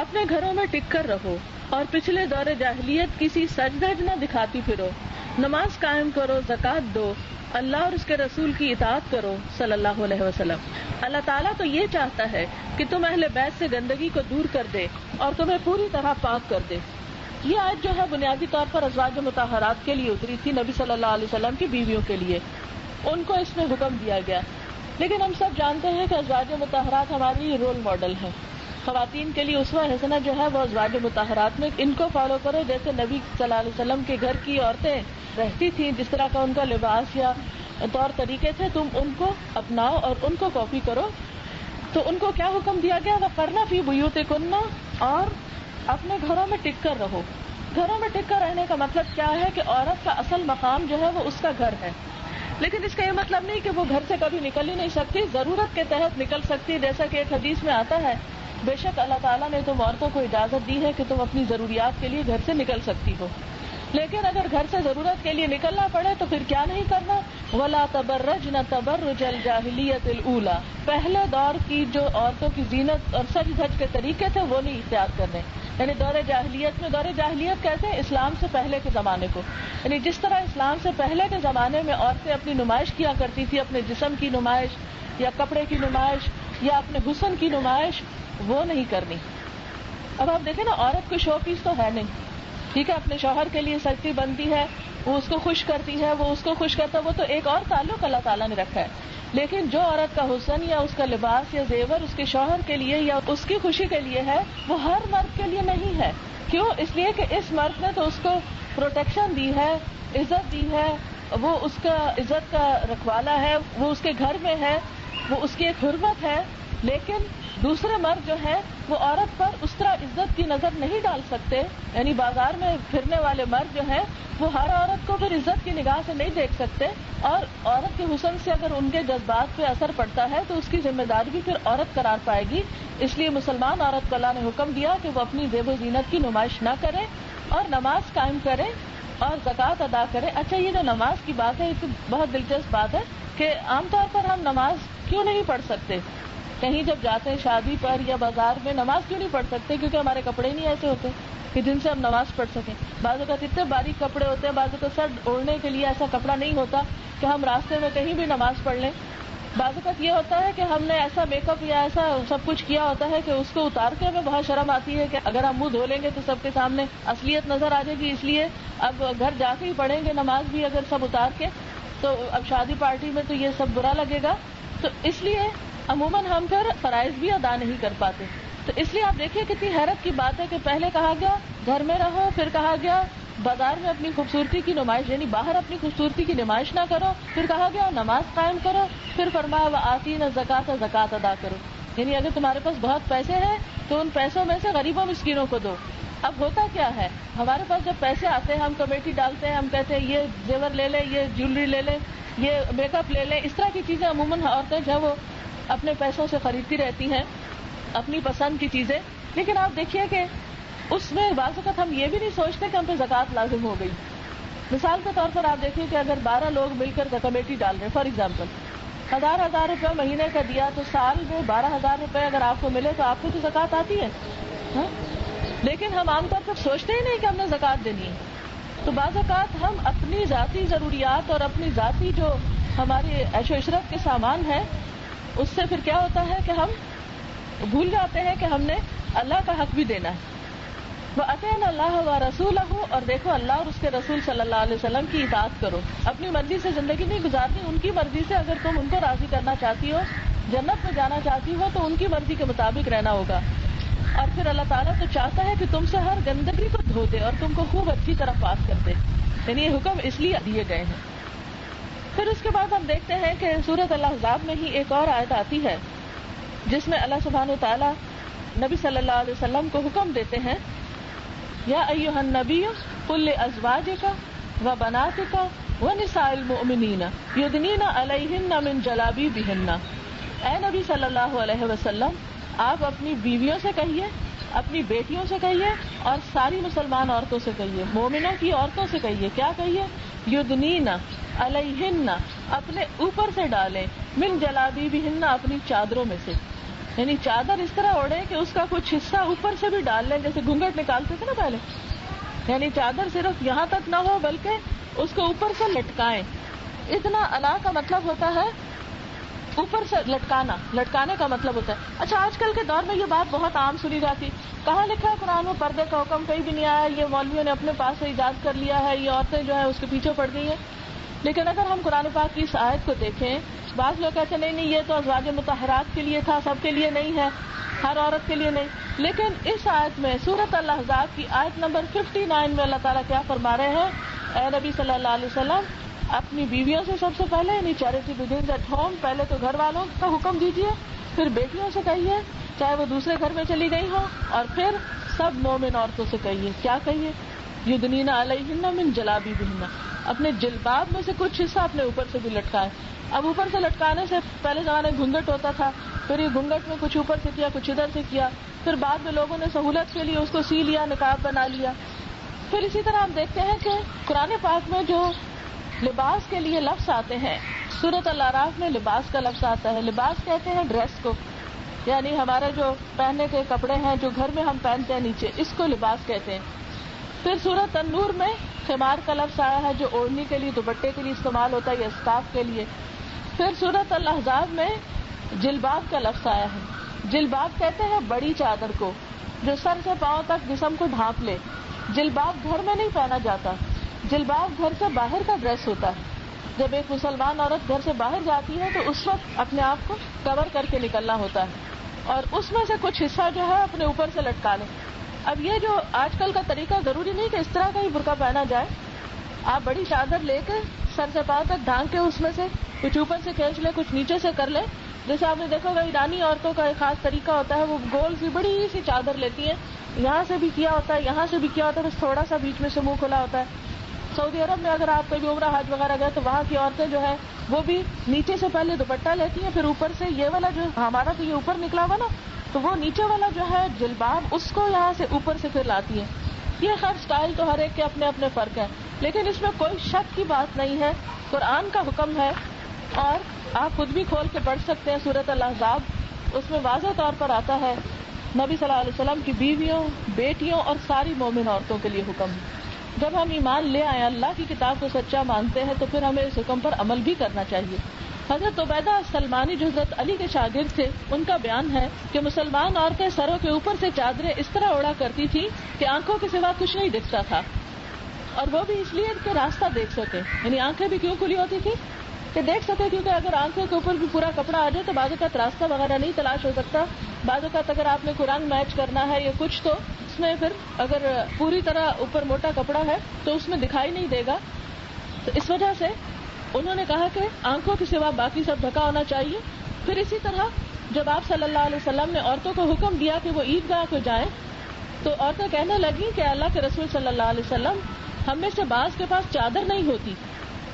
اپنے گھروں میں ٹک کر رہو اور پچھلے دور جاہلیت کسی سجدج نہ دکھاتی پھرو، نماز قائم کرو، زکوٰۃ دو، اللہ اور اس کے رسول کی اطاعت کرو صلی اللہ علیہ وسلم. اللہ تعالیٰ تو یہ چاہتا ہے کہ تم اہل بیت سے گندگی کو دور کر دے اور تمہیں پوری طرح پاک کر دے. یہ آیت جو ہے بنیادی طور پر ازواج مطہرات کے لیے اتری تھی، نبی صلی اللہ علیہ وسلم کی بیویوں کے لیے، ان کو اس میں حکم دیا گیا. لیکن ہم سب جانتے ہیں کہ ازواج مطہرات ہماری رول ماڈل ہیں. خواتین کے لیے اسوہ حسنہ جو ہے وہ ازواج مطہرات میں، ان کو فالو کرو جیسے نبی صلی اللہ علیہ وسلم کے گھر کی عورتیں رہتی تھیں، جس طرح کا ان کا لباس یا طور طریقے تھے تم ان کو اپناؤ اور ان کو کاپی کرو. تو ان کو کیا حکم دیا گیا؟ وَقَرْنَ فِي بُيُوتِكُنَّ، اور اپنے گھروں میں ٹک کر رہو. گھروں میں ٹک کر رہنے کا مطلب کیا ہے کہ عورت کا اصل مقام جو ہے وہ اس کا گھر ہے. لیکن اس کا یہ مطلب نہیں کہ وہ گھر سے کبھی نکل ہی نہیں سکتی، ضرورت کے تحت نکل سکتی. جیسا کہ ایک حدیث میں آتا ہے بے شک اللہ تعالیٰ نے تم عورتوں کو اجازت دی ہے کہ تم اپنی ضروریات کے لیے گھر سے نکل سکتی ہو. لیکن اگر گھر سے ضرورت کے لیے نکلنا پڑے تو پھر کیا نہیں کرنا؟ وَلَا تَبَرَّجْنَ تَبَرُّجَ الْجَاهِلِيَّةِ الْأُولَى، پہلے دور کی جو عورتوں کی زینت اور سج دھج کے طریقے تھے وہ نہیں اختیار کرنے. یعنی دور جاہلیت میں، دور جاہلیت کہتے ہیں اسلام سے پہلے کے زمانے کو، یعنی جس طرح اسلام سے پہلے کے زمانے میں عورتیں اپنی نمائش کیا کرتی تھی، اپنے جسم کی نمائش یا کپڑے کی نمائش یا اپنے حسن کی نمائش، وہ نہیں کرنی. اب آپ دیکھیں نا، عورت کو شو پیس تو ہے نہیں، ٹھیک ہے، اپنے شوہر کے لیے سجتی بنتی ہے، وہ اس کو خوش کرتی ہے، وہ اس کو خوش کرتا ہے، وہ تو ایک اور تعلق اللہ تعالیٰ نے رکھا ہے. لیکن جو عورت کا حسن یا اس کا لباس یا زیور اس کے شوہر کے لیے یا اس کی خوشی کے لیے ہے، وہ ہر مرد کے لیے نہیں ہے. کیوں؟ اس لیے کہ اس مرد نے تو اس کو پروٹیکشن دی ہے، عزت دی ہے، وہ اس کا عزت کا رکھوالا ہے، وہ اس کے گھر میں ہے، وہ اس کی ایک حرمت ہے. لیکن دوسرے مرد جو ہیں وہ عورت پر اس طرح عزت کی نظر نہیں ڈال سکتے. یعنی بازار میں پھرنے والے مرد جو ہیں وہ ہر عورت کو پھر عزت کی نگاہ سے نہیں دیکھ سکتے، اور عورت کے حسن سے اگر ان کے جذبات پہ اثر پڑتا ہے تو اس کی ذمہ داری بھی پھر عورت قرار پائے گی. اس لیے مسلمان عورت کو اللہ نے حکم دیا کہ وہ اپنی زیب و زینت کی نمائش نہ کرے اور نماز قائم کرے اور زکوٰۃ ادا کرے. اچھا، یہ جو نماز کی بات ہے یہ تو بہت دلچسپ بات ہے کہ عام طور پر ہم نماز کیوں نہیں پڑھ سکتے؟ کہیں جب جاتے ہیں شادی پر یا بازار میں، نماز کیوں نہیں پڑھ سکتے؟ کیونکہ ہمارے کپڑے نہیں ایسے ہوتے کہ جن سے ہم نماز پڑھ سکیں. بعض اوقات اتنے باریک کپڑے ہوتے ہیں، بعض اوقات سر اوڑھنے کے لیے ایسا کپڑا نہیں ہوتا کہ ہم راستے میں کہیں بھی نماز پڑھ لیں. بعض اوقات یہ ہوتا ہے کہ ہم نے ایسا میک اپ یا ایسا سب کچھ کیا ہوتا ہے کہ اس کو اتار کے ہمیں بہت شرم آتی ہے کہ اگر ہم منہ دھو لیں گے تو سب کے سامنے اصلیت نظر آ جائے گی. اس لیے اب گھر جا کے ہی پڑھیں گے نماز بھی اگر سب اتار کے، تو اب شادی پارٹی میں تو یہ سب برا لگے گا. تو اس لیے عموماً ہم پھر فرائض بھی ادا نہیں کر پاتے. تو اس لیے آپ دیکھیے کتنی حیرت کی بات ہے کہ پہلے کہا گیا گھر میں رہو، پھر کہا گیا بازار میں اپنی خوبصورتی کی نمائش، یعنی باہر اپنی خوبصورتی کی نمائش نہ کرو، پھر کہا گیا نماز قائم کرو، پھر فرمایا وآتین الزکاۃ، زکوٰۃ ادا کرو. یعنی اگر تمہارے پاس بہت پیسے ہیں تو ان پیسوں میں سے غریبوں مسکینوں کو دو. اب ہوتا کیا ہے، ہمارے پاس جب پیسے آتے ہیں ہم کمیٹی ڈالتے ہیں، ہم کہتے ہیں یہ زیور لے لیں، یہ جیولری لے لیں، یہ میک اپ لے لیں. اس طرح کی چیزیں عموماً عورتیں جو ہے وہ اپنے پیسوں سے خریدتی رہتی ہیں اپنی پسند کی چیزیں. لیکن آپ دیکھیے کہ اس میں بعض اوقات ہم یہ بھی نہیں سوچتے کہ ہم پہ زکوٰۃ لازم ہو گئی. مثال کے طور پر آپ دیکھیے کہ اگر 12 لوگ مل کر کمیٹی ڈال رہے ہیں فار ایگزامپل، 1000 روپے مہینے کا دیا تو سال میں 12,000 روپے اگر آپ کو ملے تو آپ کو تو زکوٰۃ آتی ہے ہاں؟ لیکن ہم عام طور پر سوچتے ہی نہیں کہ ہم نے زکوٰۃ دینی ہے. تو بعض اوقات ہم اپنی ذاتی ضروریات اور اپنی ذاتی جو ہماری عیش و عشرت کے سامان ہے اس سے پھر کیا ہوتا ہے کہ ہم بھول جاتے ہیں کہ ہم نے اللہ کا حق بھی دینا ہے. وَأَطِيعْنَا اللَّهَ وَرَسُولَهُ، اور دیکھو اللہ اور اس کے رسول صلی اللہ علیہ وسلم کی اطاعت کرو. اپنی مرضی سے زندگی نہیں گزارنی، ان کی مرضی سے. اگر تم ان کو راضی کرنا چاہتی ہو، جنت میں جانا چاہتی ہو، تو ان کی مرضی کے مطابق رہنا ہوگا. اور پھر اللہ تعالیٰ تو چاہتا ہے کہ تم سے ہر گندگی کو دھو دے اور تم کو خوب اچھی طرح پاک کر دے. یعنی یہ حکم اس لیے دیے گئے ہیں. پھر اس کے بعد ہم دیکھتے ہیں کہ سورۃ الاحزاب میں ہی ایک اور آیت آتی ہے جس میں اللہ سبحانہ و تعالیٰ نبی صلی اللہ علیہ وسلم کو حکم دیتے ہیں، یا ایھا النبی قل لازواجک وبناتک ونساء المؤمنین یدنین علیہن من جلابیبہن. اے نبی صلی اللہ علیہ وسلم، آپ اپنی بیویوں سے کہیے، اپنی بیٹیوں سے کہیے اور ساری مسلمان عورتوں سے کہیے، مومنوں کی عورتوں سے کہیے، کیا کہیے؟ یدنین علیہن، اپنے اوپر سے ڈالیں، من جلابیبہن، اپنی چادروں میں سے. یعنی چادر اس طرح اوڑھے کہ اس کا کچھ حصہ اوپر سے بھی ڈال لیں، جیسے گھونگھٹ نکالتے تھے نا پہلے. یعنی چادر صرف یہاں تک نہ ہو بلکہ اس کو اوپر سے لٹکائیں. اتنا الا کا مطلب ہوتا ہے اوپر سے لٹکانا، لٹکانے کا مطلب ہوتا ہے. اچھا آج کل کے دور میں یہ بات بہت عام سنی جاتی، کہاں لکھا ہے قرآن میں پردے کا حکم؟ کہیں بھی نہیں آیا. یہ مولویوں نے اپنے پاس سے ایجاد کر لیا ہے، یہ عورتیں جو ہے اس کے پیچھے پڑ گئی ہیں. لیکن اگر ہم قرآن پاک کی اس آیت کو دیکھیں، بعض لوگ کہتے ہیں نہیں یہ تو ازواج مطہرات کے لیے تھا، سب کے لیے نہیں ہے، ہر عورت کے لیے نہیں. لیکن اس آیت میں سورۃ الاحزاب کی آیت نمبر 59 میں اللہ تعالیٰ کیا فرما رہے ہیں؟ اے نبی صلی اللہ علیہ وسلم، اپنی بیویوں سے سب سے پہلے، یعنی چیریٹی بگنز ایٹ ہوم، پہلے تو گھر والوں کا حکم دیجیے، پھر بیٹیوں سے کہیے چاہے وہ دوسرے گھر میں چلی گئی ہوں، اور پھر سب مومن عورتوں سے کہیے. کیا کہیے؟ یدنین علیہن من جلابیبہن، اپنے جلباب میں سے کچھ حصہ اپنے اوپر سے بھی لٹکائے. اب اوپر سے لٹکانے سے پہلے زمانے گھونگھٹ ہوتا تھا، پھر یہ گھونگھٹ میں کچھ اوپر سے کیا، کچھ ادھر سے کیا، پھر بعد میں لوگوں نے سہولت کے لیے اس کو سی لیا، نقاب بنا لیا. پھر اسی طرح ہم دیکھتے ہیں کہ قرآن پاک میں جو لباس کے لیے لفظ آتے ہیں، سورۃ الاعراف میں لباس کا لفظ آتا ہے. لباس کہتے ہیں ڈریس کو، یعنی ہمارے جو پہننے کے کپڑے ہیں جو گھر میں ہم پہنتے ہیں نیچے، اس کو لباس کہتے ہیں. پھر سورۃ النور میں خمار کا لفظ آیا ہے جو اوڑھنے کے لیے، دوپٹے کے لیے استعمال ہوتا ہے یا اسکارف کے لیے. پھر سورۃ الاحزاب میں جلباب کا لفظ آیا ہے. جلباب کہتے ہیں بڑی چادر کو جو سر سے پاؤں تک جسم کو ڈھانپ لے. جلباب گھر میں نہیں پہنا جاتا، جلباب گھر سے باہر کا ڈریس ہوتا ہے. جب ایک مسلمان عورت گھر سے باہر جاتی ہے تو اس وقت اپنے آپ کو کور کر کے نکلنا ہوتا ہے، اور اس میں سے کچھ حصہ جو ہے اپنے اوپر سے لٹکا لیں. اب یہ جو آج کل کا طریقہ، ضروری نہیں کہ اس طرح کا ہی برقع پہنا جائے. آپ بڑی چادر لے کے سر سے پاؤں تک ڈھانک کے اس میں سے کچھ اوپر سے کھینچ لیں، کچھ نیچے سے کر لیں. جیسے آپ نے دیکھا ہوگا ایرانی عورتوں کا ایک خاص طریقہ ہوتا ہے، وہ گول سی بڑی سی چادر لیتی ہیں، یہاں سے بھی کیا ہوتا ہے، یہاں سے بھی کیا ہوتا ہے، بس تھوڑا سا بیچ میں سے منہ کھلا ہوتا ہے. سعودی عرب میں اگر آپ کبھی عمرہ حج وغیرہ گئے تو وہاں کی عورتیں جو ہے وہ بھی نیچے سے پہلے دوپٹہ لیتی ہیں، پھر اوپر سے یہ والا جو ہمارا تو یہ اوپر نکلا ہوا نا، تو وہ نیچے والا جو ہے جلباب اس کو یہاں سے اوپر سے پھر لاتی ہیں. یہ خیر سٹائل تو ہر ایک کے اپنے اپنے فرق ہیں، لیکن اس میں کوئی شک کی بات نہیں ہے، قرآن کا حکم ہے. اور آپ خود بھی کھول کے پڑھ سکتے ہیں سورۃ الاحزاب، اس میں واضح طور پر آتا ہے نبی صلی اللہ علیہ وسلم کی بیویوں، بیٹیوں اور ساری مومن عورتوں کے لیے حکم ہے. جب ہم ایمان لے آئے، اللہ کی کتاب کو سچا مانتے ہیں، تو پھر ہمیں اس حکم پر عمل بھی کرنا چاہیے. حضرت عبیدہ سلمانی جو حضرت علی کے شاگرد تھے، ان کا بیان ہے کہ مسلمان عورتیں سروں کے اوپر سے چادریں اس طرح اوڑھا کرتی تھی کہ آنکھوں کے سوا کچھ نہیں دکھتا تھا، اور وہ بھی اس لیے کہ راستہ دیکھ سکے. یعنی آنکھیں بھی کیوں کھلی ہوتی تھی؟ کہ دیکھ سکے، کیونکہ اگر آنکھوں کے اوپر بھی پورا کپڑا آ جائے تو بعض اوقات راستہ وغیرہ نہیں تلاش ہو سکتا. بعض اوقات اگر آپ نے کوئی رنگ میچ کرنا ہے یا کچھ، تو اس میں پھر اگر پوری طرح اوپر موٹا کپڑا ہے تو اس میں دکھائی نہیں دے گا. تو اس وجہ سے انہوں نے کہا کہ آنکھوں کے سوا باقی سب ڈھکا ہونا چاہیے. پھر اسی طرح جب آپ صلی اللہ علیہ وسلم نے عورتوں کو حکم دیا کہ وہ عیدگاہ کو جائیں، تو عورتیں کہنے لگیں کہ اللہ کے رسول صلی اللہ علیہ وسلم، ہم میں سے بعض کے پاس چادر نہیں ہوتی.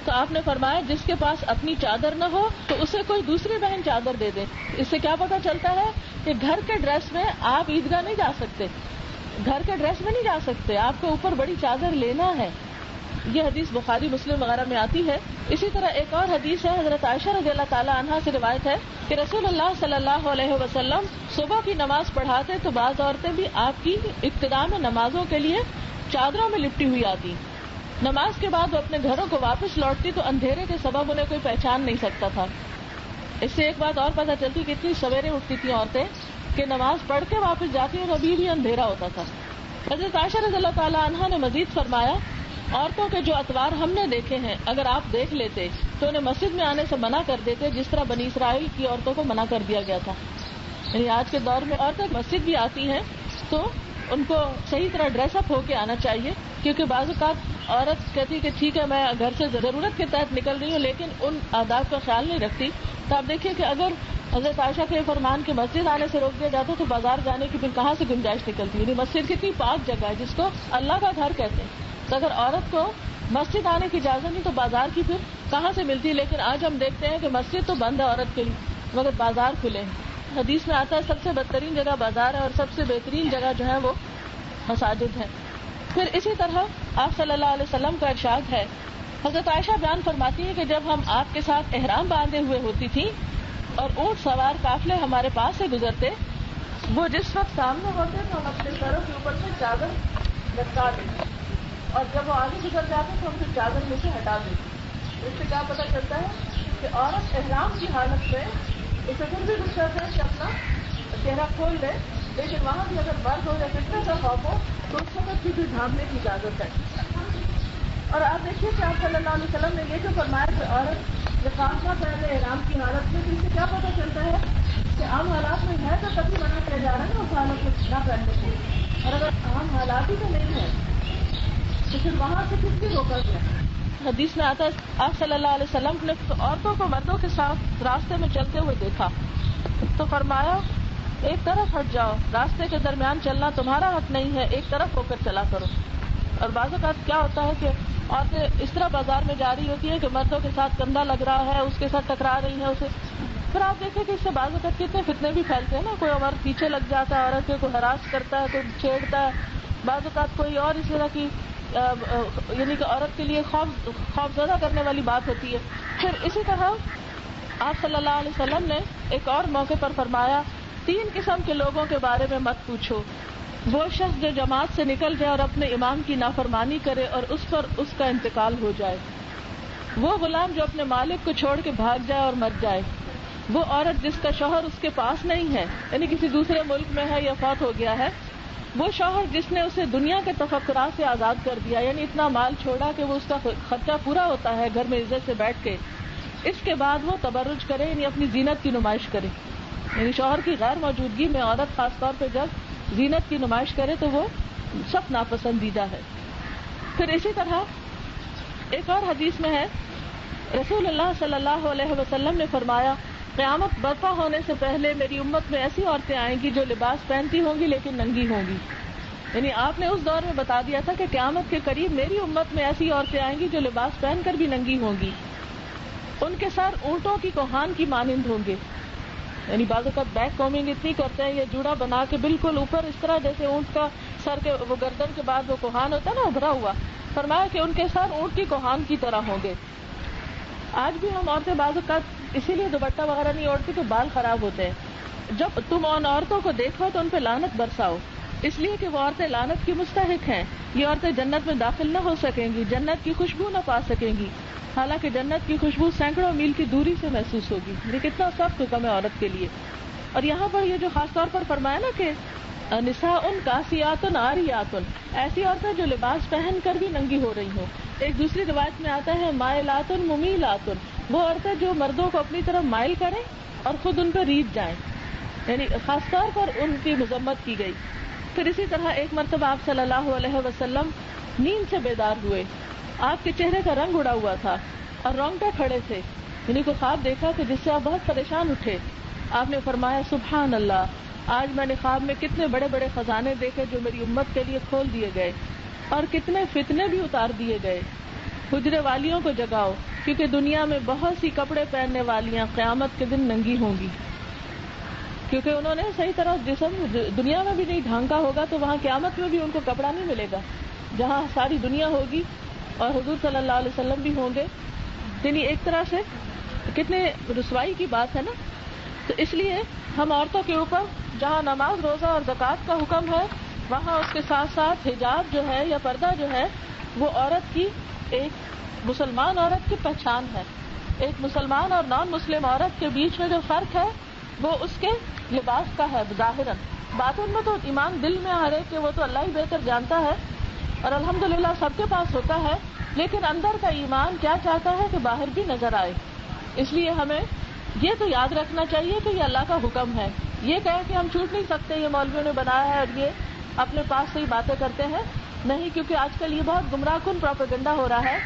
تو آپ نے فرمایا جس کے پاس اپنی چادر نہ ہو تو اسے کوئی دوسری بہن چادر دے دے. اس سے کیا پتہ چلتا ہے کہ گھر کے ڈریس میں آپ عیدگاہ نہیں جا سکتے، گھر کے ڈریس میں نہیں جا سکتے، آپ کو اوپر بڑی چادر لینا ہے. یہ حدیث بخاری مسلم وغیرہ میں آتی ہے. اسی طرح ایک اور حدیث ہے, حضرت عائشہ رضی اللہ تعالی عنہا سے روایت ہے کہ رسول اللہ صلی اللہ علیہ وسلم صبح کی نماز پڑھاتے تو بعض عورتیں بھی آپ کی ابتدا میں نمازوں کے لیے چادروں میں لپٹی ہوئی آتی. نماز کے بعد وہ اپنے گھروں کو واپس لوٹتی تو اندھیرے کے سبب انہیں کوئی پہچان نہیں سکتا تھا. اس سے ایک بات اور پتہ چلتی کہ اتنی سویرے اٹھتی تھیں عورتیں کہ نماز پڑھ کے واپس جاتی اور ابھی بھی اندھیرا ہوتا تھا. حضرت عائشہ رضی اللہ تعالی عنہا نے مزید فرمایا, عورتوں کے جو اتوار ہم نے دیکھے ہیں اگر آپ دیکھ لیتے تو انہیں مسجد میں آنے سے منع کر دیتے جس طرح بنی اسرائیل کی عورتوں کو منع کر دیا گیا تھا. یعنی آج کے دور میں عورتیں مسجد بھی آتی ہیں تو ان کو صحیح طرح ڈریس اپ ہو کے آنا چاہیے, کیونکہ بعض اوقات عورت کہتی کہ ٹھیک ہے میں گھر سے ضرورت کے تحت نکل رہی ہوں لیکن ان آداب کا خیال نہیں رکھتی. تو آپ دیکھیے کہ اگر حضرت عائشہ کے فرمان کے مسجد آنے سے روک دیا جاتا تو بازار جانے کی پھر کہاں سے گنجائش نکلتی. یعنی مسجد کتنی پاک جگہ ہے جس کو اللہ کا گھر کہتے ہیں, تو اگر عورت کو مسجد آنے کی اجازت نہیں تو بازار کی پھر کہاں سے ملتی. لیکن آج ہم دیکھتے ہیں کہ مسجد تو بند ہے عورت کے لیے مگر بازار کھلے ہیں. حدیث میں آتا ہے سب سے بدترین جگہ بازار ہے اور سب سے بہترین جگہ جو ہے وہ مساجد ہے. پھر اسی طرح آپ صلی اللہ علیہ وسلم کا ارشاد ہے, حضرت عائشہ بیان فرماتی ہے کہ جب ہم آپ کے ساتھ احرام باندھے ہوئے ہوتی تھی اور اونٹ سوار قافلے ہمارے پاس سے گزرتے, وہ جس وقت سامنے ہوتے تو ہم اپنے سروں کے اوپر سے چادر لٹکا دیتے اور جب وہ آگے گزر جاتے تو ہم پھر چادر میں سے ہٹا دیتے. اس سے کیا پتہ چلتا ہے کہ عورت احرام کی حالت میں اسے پھر بھی غصہ ہے کہ اپنا چہرہ کھول دے, لیکن وہاں بھی اگر مرد ہو یا فتنہ کا خوف ہو تو اس وقت بھی ڈھانپنے کی اجازت ہے. اور آپ دیکھیے کہ آپ صلی اللہ علیہ وسلم نے یہ جو فرمایا کہ عورت لفافہ پہنے احرام کی حالت میں, تو اس سے کیا پتہ چلتا ہے کہ عام حالات میں ہے تو کبھی منع کیا جا رہا ہے نا اس حالت میں نہ پہننے کو, اور اگر عام حالات ہی تو نہیں ہے تو پھر وہاں سے کس کی روکا گیا. حدیث میں آتا ہے آپ صلی اللہ علیہ وسلم نے عورتوں کو مردوں کے ساتھ راستے میں چلتے ہوئے دیکھا تو فرمایا ایک طرف ہٹ جاؤ, راستے کے درمیان چلنا تمہارا حق نہیں ہے, ایک طرف ہو کر چلا کرو. اور بعض اوقات کیا ہوتا ہے کہ عورتیں اس طرح بازار میں جا رہی ہوتی ہیں کہ مردوں کے ساتھ کندھا لگ رہا ہے, اس کے ساتھ ٹکرا رہی ہے اسے, پھر آپ دیکھیں کہ اس سے بعض اوقات کتنے فتنے بھی پھیلتے ہیں نا. کوئی عورت پیچھے لگ جاتا ہے عورت کے, کوئی ہراس کرتا ہے, کوئی چھیڑتا ہے, بعض اوقات کوئی اور اس طرح کی یعنی کہ عورت کے لیے خوف زدہ کرنے والی بات ہوتی ہے. پھر اسی طرح آپ صلی اللہ علیہ وسلم نے ایک اور موقع پر فرمایا 3 قسم کے لوگوں کے بارے میں مت پوچھو, وہ شخص جو جماعت سے نکل جائے اور اپنے امام کی نافرمانی کرے اور اس پر اس کا انتقال ہو جائے, وہ غلام جو اپنے مالک کو چھوڑ کے بھاگ جائے اور مر جائے, وہ عورت جس کا شوہر اس کے پاس نہیں ہے یعنی کسی دوسرے ملک میں ہے یا فوت ہو گیا ہے, وہ شوہر جس نے اسے دنیا کے تفکرات سے آزاد کر دیا یعنی اتنا مال چھوڑا کہ وہ اس کا خرچہ پورا ہوتا ہے گھر میں عزت سے بیٹھ کے, اس کے بعد وہ تبرج کرے یعنی اپنی زینت کی نمائش کرے. یعنی شوہر کی غیر موجودگی میں عورت خاص طور پہ جب زینت کی نمائش کرے تو وہ سخت ناپسندیدہ ہے. پھر اسی طرح ایک اور حدیث میں ہے رسول اللہ صلی اللہ علیہ وسلم نے فرمایا قیامت برپا ہونے سے پہلے میری امت میں ایسی عورتیں آئیں گی جو لباس پہنتی ہوں گی لیکن ننگی ہوں گی. یعنی آپ نے اس دور میں بتا دیا تھا کہ قیامت کے قریب میری امت میں ایسی عورتیں آئیں گی جو لباس پہن کر بھی ننگی ہوں گی, ان کے سر اونٹوں کی کوہان کی مانند ہوں گے. یعنی بعض اوقات بیک کومنگ اتنی کرتے ہیں, یہ جوڑا بنا کے بالکل اوپر اس طرح جیسے اونٹ کا سر کے وہ گردن کے بعد وہ کوہان ہوتا ہے نا ابھرا ہوا, فرمایا کہ ان کے سر اونٹ کی کوہان کی طرح ہوں گے. آج بھی ہم عورتیں بعض اوقات اسی لیے دوپٹہ وغیرہ نہیں اوڑھتی کہ بال خراب ہوتے ہیں. جب تم ان عورتوں کو دیکھو تو ان پہ لعنت برساؤ, اس لیے کہ وہ عورتیں لعنت کی مستحق ہیں. یہ عورتیں جنت میں داخل نہ ہو سکیں گی, جنت کی خوشبو نہ پا سکیں گی, حالانکہ جنت کی خوشبو سینکڑوں میل کی دوری سے محسوس ہوگی. یہ کتنا سخت حکم ہے عورت کے لیے. اور یہاں پر یہ جو خاص طور پر فرمایا نا کہ نساء کاسیات عاریات, ایسی عورتیں جو لباس پہن کر بھی ننگی ہو رہی ہوں. ایک دوسری روایت میں آتا ہے مائلات ممیلات, وہ عورتیں جو مردوں کو اپنی طرف مائل کریں اور خود ان پہ ریجھ جائیں, یعنی خاص طور پر ان کی مذمت کی گئی. پھر اسی طرح ایک مرتبہ آپ صلی اللہ علیہ وسلم نیند سے بیدار ہوئے, آپ کے چہرے کا رنگ اڑا ہوا تھا اور رونگٹے کھڑے تھے, یعنی کوئی خواب دیکھا کہ جس سے آپ بہت پریشان اٹھے. آپ نے فرمایا سبحان اللہ, آج میں نے خواب میں کتنے بڑے بڑے خزانے دیکھے جو میری امت کے لیے کھول دیے گئے اور کتنے فتنے بھی اتار دیے گئے. حجرے والیوں کو جگاؤ کیونکہ دنیا میں بہت سی کپڑے پہننے والیاں قیامت کے دن ننگی ہوں گی, کیونکہ انہوں نے صحیح طرح جسم دنیا میں بھی نہیں ڈھانکا ہوگا, تو وہاں قیامت میں بھی ان کو کپڑا نہیں ملے گا. جہاں ساری دنیا ہوگی اور حضور صلی اللہ علیہ وسلم بھی ہوں گے. یعنی ایک طرح سے کتنے رسوائی کی بات ہے نا. تو اس لیے ہم عورتوں کے اوپر جہاں نماز روزہ اور زکوٰۃ کا حکم ہے وہاں اس کے ساتھ ساتھ حجاب جو ہے یا پردہ جو ہے وہ عورت کی ایک مسلمان عورت کی پہچان ہے. ایک مسلمان اور نان مسلم عورت کے بیچ میں جو فرق ہے وہ اس کے لباس کا ہے ظاہراً. باطن میں تو ایمان دل میں آ رہے کہ وہ تو اللہ ہی بہتر جانتا ہے اور الحمدللہ سب کے پاس ہوتا ہے, لیکن اندر کا ایمان کیا چاہتا ہے کہ باہر بھی نظر آئے. اس لیے ہمیں یہ تو یاد رکھنا چاہیے کہ یہ اللہ کا حکم ہے. یہ کہیں کہ ہم چھوٹ نہیں سکتے یہ مولویوں نے بنایا ہے اور یہ اپنے پاس سے ہی باتیں کرتے ہیں, نہیں, کیونکہ آج کل یہ بہت گمراہ کن پروپیگنڈا ہو رہا ہے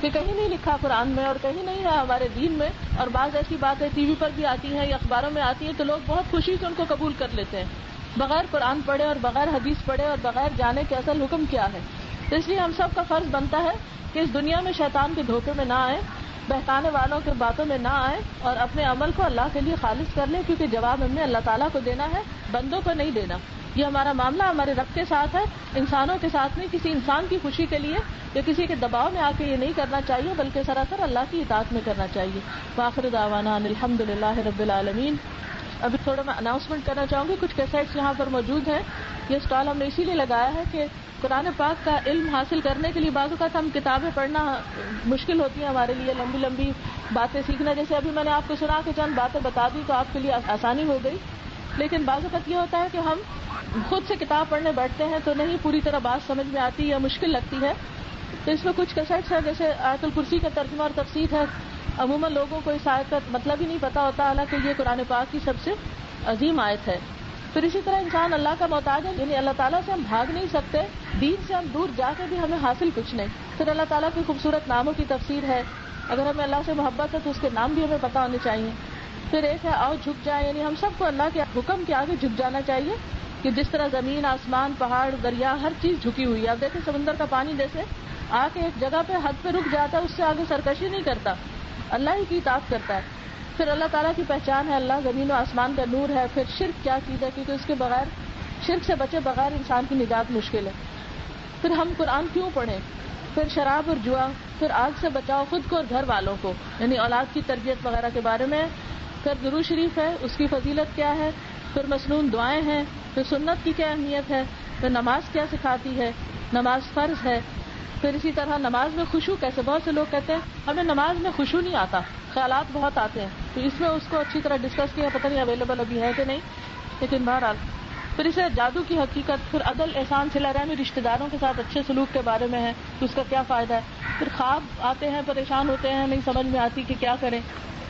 کہ کہیں نہیں لکھا قرآن میں اور کہیں نہیں ہے ہمارے دین میں, اور بعض ایسی باتیں ٹی وی پر بھی آتی ہیں یا اخباروں میں آتی ہیں تو لوگ بہت خوشی سے ان کو قبول کر لیتے ہیں بغیر قرآن پڑھے اور بغیر حدیث پڑھے اور بغیر جانے کہ اصل حکم کیا ہے. تو اس لیے ہم سب کا فرض بنتا ہے کہ اس دنیا میں شیطان کے دھوکے میں نہ آئے, بہکانے والوں کے باتوں میں نہ آئے اور اپنے عمل کو اللہ کے لیے خالص کر لیں, کیونکہ جواب ہم نے اللہ تعالیٰ کو دینا ہے, بندوں کو نہیں دینا. یہ ہمارا معاملہ ہمارے رب کے ساتھ ہے, انسانوں کے ساتھ نہیں. کسی انسان کی خوشی کے لیے یا کسی کے دباؤ میں آ کے یہ نہیں کرنا چاہیے بلکہ سراسر اللہ کی اطاعت میں کرنا چاہیے. وآخر دعوانا ان الحمدللہ رب العالمین. ابھی تھوڑا میں اناؤنسمنٹ کرنا چاہوں گی. کچھ کیسٹس یہاں پر موجود ہیں. یہ اسٹال ہم نے اسی لیے لگایا ہے کہ قرآن پاک کا علم حاصل کرنے کے لیے بعض اوقات ہم کتابیں پڑھنا مشکل ہوتی ہیں ہمارے لیے, لمبی لمبی باتیں سیکھنا. جیسے ابھی میں نے آپ کو سنا کہ چند باتیں بتا دی تو آپ کے لیے آسانی ہو گئی, لیکن بعض اوقات یہ ہوتا ہے کہ ہم خود سے کتاب پڑھنے بیٹھتے ہیں تو نہیں پوری طرح بات سمجھ میں آتی یا مشکل لگتی ہے. تو اس میں کچھ کیسٹس ہیں جیسے آیت الکرسی کا ترجمہ اور تفسیر ہے. عموماً لوگوں کو اس آیت کا مطلب ہی نہیں پتا ہوتا, حالانکہ یہ قرآن پاک کی سب سے عظیم آیت ہے. پھر اسی طرح انسان اللہ کا محتاج ہے, یعنی اللہ تعالیٰ سے ہم بھاگ نہیں سکتے, دین سے ہم دور جا کے بھی ہمیں حاصل کچھ نہیں. پھر اللہ تعالیٰ کے خوبصورت ناموں کی تفسیر ہے. اگر ہمیں اللہ سے محبت ہے تو اس کے نام بھی ہمیں پتہ ہونے چاہیے. پھر ایک ہے آؤ جھک جائیں, یعنی ہم سب کو اللہ کے حکم کے آگے جھک جانا چاہیے کہ جس طرح زمین, آسمان, پہاڑ, دریا ہر چیز جھکی ہوئی ہے. اب دیکھیں سمندر کا پانی جیسے آ کے ایک جگہ پہ حد پہ رک جاتا ہے, اس سے آگے سرکشی نہیں کرتا, اللہ ہی کی اطاعت کرتا ہے. پھر اللہ تعالیٰ کی پہچان ہے, اللہ زمین و آسمان کا نور ہے. پھر شرک کیا چیز ہے, کیونکہ اس کے بغیر, شرک سے بچے بغیر انسان کی نجات مشکل ہے. پھر ہم قرآن کیوں پڑھیں. پھر شراب اور جوا. پھر آگ سے بچاؤ خود کو اور گھر والوں کو, یعنی اولاد کی تربیت وغیرہ کے بارے میں. پھر درود شریف ہے, اس کی فضیلت کیا ہے. پھر مسنون دعائیں ہیں. پھر سنت کی کیا اہمیت ہے. پھر نماز کیا سکھاتی ہے, نماز فرض ہے. پھر اسی طرح نماز میں خشوع کیسے. بہت سے لوگ کہتے ہیں ہمیں نماز میں خشوع نہیں آتا, خیالات بہت آتے ہیں, تو اس میں اس کو اچھی طرح ڈسکس کیا, پتہ نہیں اویلیبل ابھی ہے کہ نہیں, لیکن بہرحال. پھر اسے جادو کی حقیقت. پھر عدل, احسان, صلہ رحمی, رشتہ داروں کے ساتھ اچھے سلوک کے بارے میں ہے کہ اس کا کیا فائدہ ہے. پھر خواب آتے ہیں, پریشان ہوتے ہیں, نہیں سمجھ میں آتی کہ کیا کریں.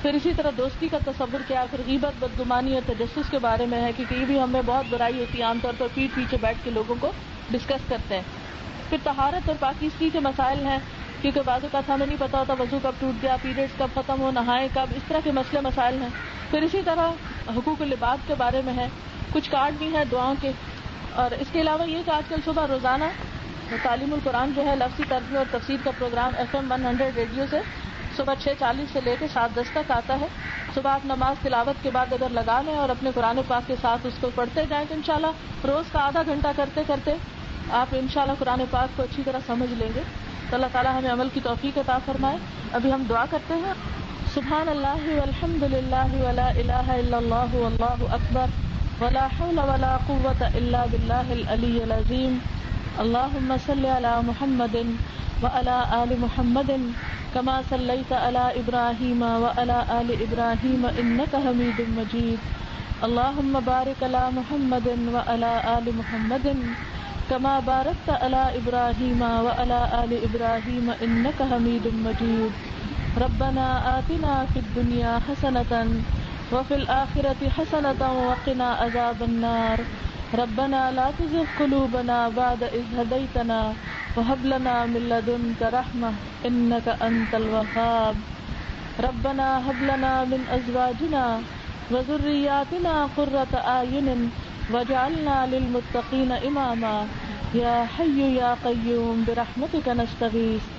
پھر اسی طرح دوستی کا تصور کیا. پھر غیبت, بدگمانی اور تجسس کے بارے میں ہے, کیونکہ یہ بھی ہمیں بہت برائی ہوتی ہے, عام طور پر پیٹھ پیچھے بیٹھ کے لوگوں کو ڈسکس کرتے ہیں. پھر طہارت اور پاکیزگی کے مسائل ہیں, کیونکہ بعض اوقات ہمیں نہیں پتا ہوتا وضو کب ٹوٹ گیا, پیریڈز کب ختم ہو, نہائے کب, اس طرح کے مسئلے مسائل ہیں. پھر اسی طرح حقوق العباد کے بارے میں ہے. کچھ کارڈ بھی ہیں دعاؤں کے. اور اس کے علاوہ یہ کہ آج کل صبح روزانہ تعلیم القرآن جو ہے لفظی ترجمے اور تفسیر کا پروگرام FM 100 ریڈیو سے صبح 6:40 سے لے کے 7:10 تک آتا ہے. صبح آپ نماز تلاوت کے بعد اگر لگا لیں اور اپنے قرآن پاک کے ساتھ اس کو پڑھتے جائیں تو انشاءاللہ روز کا آدھا گھنٹہ کرتے کرتے آپ انشاءاللہ قرآن پاک کو اچھی طرح سمجھ لیں گے. تو اللہ تعالیٰ ہمیں عمل کی توفیق عطا فرمائے. ابھی ہم دعا کرتے ہیں. سبحان اللہ والحمد للہ ولا الہ الا اللہ واللہ اکبر ولا حول ولا قوة الا باللہ العلی العظیم. اللہم صل علی محمد وعلی آل محمد کما صلیت علی ابراہیم وعلی آل ابراہیم انک حمید مجید. اللہم بارک علی محمد وعلی آل محمد کما بارکت علی ابراہیم وعلی آل ابراہیم انک حمید مجید. ربنا آتنا فی الدنیا حسنۃ وفی الآخرۃ حسنۃ وقنا عذاب النار. ربنا لا تزغ قلوبنا بعد إذ هديتنا وهب لنا من لدنك رحمة إنك أنت الوهاب. ربنا هب لنا من أزواجنا وذرياتنا قرة أعين واجعلنا للمتقين إماما. یا حی یا قیوم برحمتک نستغیث.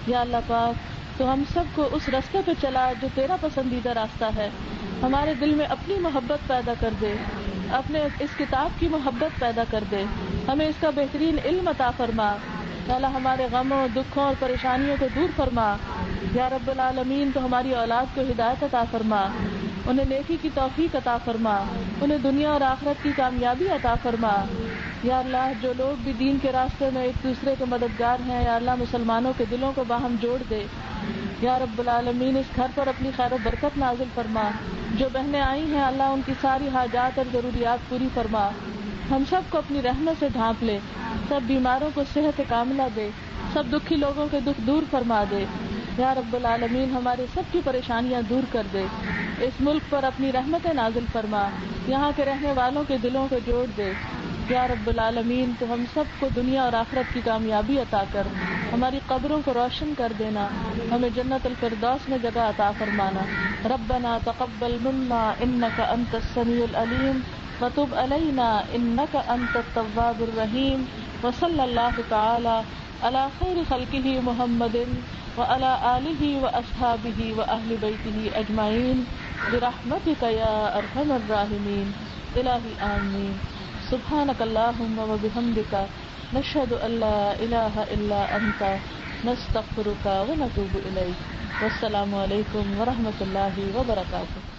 یا اللہ پاک تو ہم سب کو اس راستے پہ چلا جو تیرا پسندیدہ راستہ ہے. ہمارے دل میں اپنی محبت پیدا کر دے, اپنے اس کتاب کی محبت پیدا کر دے, ہمیں اس کا بہترین علم عطا فرما. یا اللہ ہمارے غموں دکھوں اور پریشانیوں کو دور فرما. یا رب العالمین تو ہماری اولاد کو ہدایت عطا فرما, انہیں نیکی کی توفیق عطا فرما, انہیں دنیا اور آخرت کی کامیابی عطا فرما. یا اللہ جو لوگ بھی دین کے راستے میں ایک دوسرے کے مددگار ہیں, یا اللہ مسلمانوں کے دلوں کو باہم جوڑ دے. یا رب العالمین اس گھر پر اپنی خیر و برکت نازل فرما. جو بہنیں آئی ہیں اللہ ان کی ساری حاجات اور ضروریات پوری فرما. ہم سب کو اپنی رحمت سے ڈھانپ لے, سب بیماروں کو صحت کاملہ دے, سب دکھی لوگوں کے دکھ دور فرما دے. یا رب العالمین ہمارے سب کی پریشانیاں دور کر دے. اس ملک پر اپنی رحمتیں نازل فرما, یہاں کے رہنے والوں کے دلوں کو جوڑ دے. یا رب العالمین تو ہم سب کو دنیا اور آخرت کی کامیابی عطا کر, ہماری قبروں کو روشن کر دینا, ہمیں جنت الفردوس میں جگہ عطا فرمانا. ربنا تقبل منا انک انت السمیع العلیم وتب علینا انک انت التواب الرحیم. وصلی اللہ تعالی علی خیر خلقہ محمد وعلی آلہ واصحابہ واہل بیتہ اجمعین برحمتک یا ارحم الراحمین. الہی آمین. سبحانک اللہم وبحمدک نشہد ان لا الہ الا انت نستغفرک ونتوب الیک. والسلام علیکم ورحمۃ اللہ وبرکاتہ.